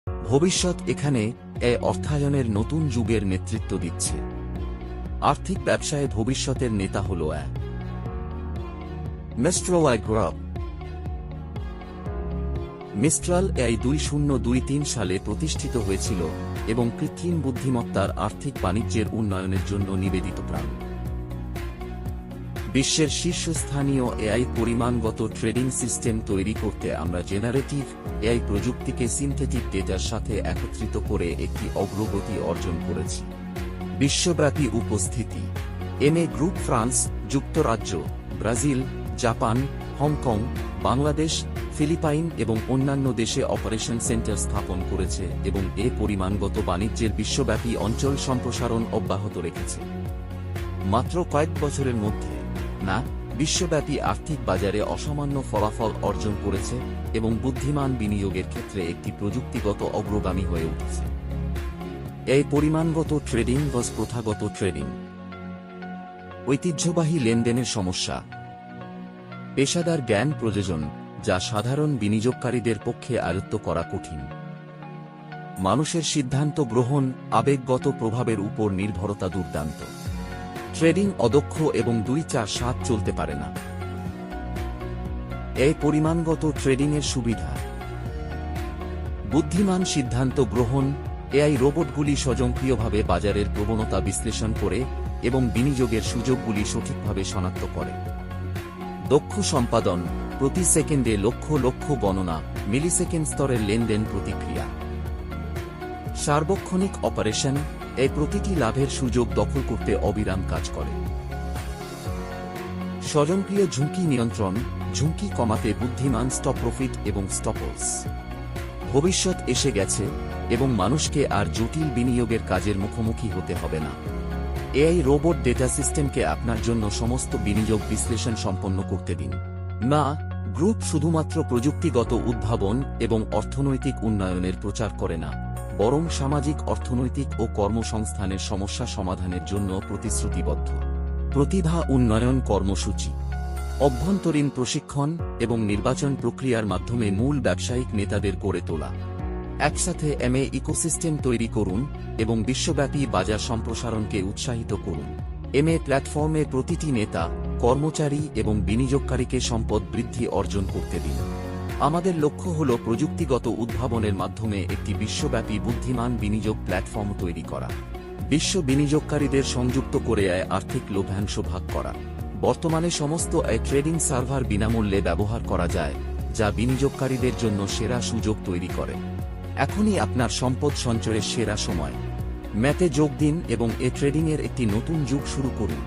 ভবিষ্যৎ এখানে অর্থায়নের নতুন যুগের নেতৃত্ব দিচ্ছে। আর্থিক ব্যবসায়ে ভবিষ্যতের নেতা হল মিস্ট্রাল গ্রুপ। মিস্ট্রাল 2023 সালে প্রতিষ্ঠিত হয়েছিল এবং কৃত্রিম বুদ্ধিমত্তার আর্থিক বাণিজ্যের উন্নয়নের জন্য নিবেদিত প্রাণ। বিশ্বের শীর্ষস্থানীয় এআই পরিমাণগত ট্রেডিং সিস্টেম তৈরি করতে আমরা জেনারেটিভ এআই প্রযুক্তিকে সিনথেটিক ডেটার সাথে একত্রিত করে একটি অগ্রগতি অর্জন করেছি। বিশ্বব্যাপী উপস্থিতি: এমএ গ্রুপ ফ্রান্স, যুক্তরাজ্য, Brazil, Japan, Hong Kong, Bangladesh, Philippine এবং অন্যান্য দেশে অপারেশন সেন্টার স্থাপন করেছে এবং পরিমাণগত বাণিজ্যের বিশ্বব্যাপী অঞ্চল সম্প্রসারণ অব্যাহত রেখেছে। মাত্র কয়েক বছরের মধ্যে বিশ্বব্যাপী আর্থিক বাজারে অসামান্য ফলাফল অর্জন করেছে এবং বুদ্ধিমান বিনিয়োগের ক্ষেত্রে একটি প্রযুক্তিগত অগ্রগামী হয়ে উঠেছে। এই পরিমাণগত ট্রেডিং প্রথাগত ট্রেডিং, ঐতিহ্যবাহী লেনদেনের সমস্যা, পেশাদার জ্ঞান প্রয়োজন যা সাধারণ বিনিয়োগকারীদের পক্ষে আয়ত্ত করা কঠিন, মানুষের সিদ্ধান্ত গ্রহণ, আবেগগত প্রভাবের উপর নির্ভরতা দুর্দান্ত, ট্রেডিং অদক্ষ এবং 2-4-7 চলতে পারে না। এই পরিমাণগত ট্রেডিংয়ের সুবিধা: বুদ্ধিমান সিদ্ধান্ত গ্রহণ, এআই রোবটগুলি স্বয়ংক্রিয়ভাবে বাজারের প্রবণতা বিশ্লেষণ করে এবং বিনিয়োগের সুযোগগুলি সঠিকভাবে শনাক্ত করে। দক্ষ সম্পাদন, প্রতি সেকেন্ডে লক্ষ লক্ষ গণনা, মিলিসেকেন্ড স্তরের লেনদেন প্রতিক্রিয়া। সার্বক্ষণিক অপারেশন, এই প্রতিটি লাভের সুযোগ দখল করতে অবিরাম কাজ করে। স্বয়ংক্রিয় ঝুঁকি নিয়ন্ত্রণ, ঝুঁকি কমাতে বুদ্ধিমান স্টপ প্রফিট এবং স্টপলস। ভবিষ্যৎ এসে গেছে এবং মানুষকে আর জটিল বিনিয়োগের কাজের মুখোমুখি হতে হবে না। এআই রোবট ডেটা সিস্টেমকে আপনার জন্য সমস্ত বিনিয়োগ বিশ্লেষণ সম্পন্ন করতে দিন। গ্রুপ শুধুমাত্র প্রযুক্তিগত উদ্ভাবন এবং অর্থনৈতিক উন্নয়নের প্রচার করে না, বরং সামাজিক, অর্থনৈতিক ও কর্মসংস্থানের সমস্যা সমাধানের জন্য প্রতিশ্রুতিবদ্ধ। প্রতিভা উন্নয়ন কর্মসূচি, অভ্যন্তরীণ প্রশিক্ষণ এবং নির্বাচন প্রক্রিয়ার মাধ্যমে মূল ব্যবসায়িক নেতাদের গড়ে তোলা। একসাথে এমএ ইকোসিস্টেম তৈরি করুন এবং বিশ্বব্যাপী বাজার সম্প্রসারণকে উৎসাহিত করুন। এমএ প্ল্যাটফর্মে প্রতিটি নেতা, কর্মচারী এবং বিনিয়োগকারীকে সম্পদ বৃদ্ধি অর্জন করতে দিন। আমাদের লক্ষ্য হল প্রযুক্তিগত উদ্ভাবনের মাধ্যমে একটি বিশ্বব্যাপী বুদ্ধিমান বিনিয়োগ প্ল্যাটফর্ম তৈরি করা, বিশ্ব বিনিয়োগকারীদের সংযুক্ত করে আর্থিক লভ্যাংশ ভাগ করা। বর্তমানে সমস্ত ট্রেডিং সার্ভার বিনামূল্যে ব্যবহার করা যায়, যা বিনিয়োগকারীদের জন্য সেরা সুযোগ তৈরি করে। এখনই আপনার সম্পদ সঞ্চয়ের সেরা সময়। ম্যাথে যোগ দিন এবং ট্রেডিংয়ের একটি নতুন যুগ শুরু করুন।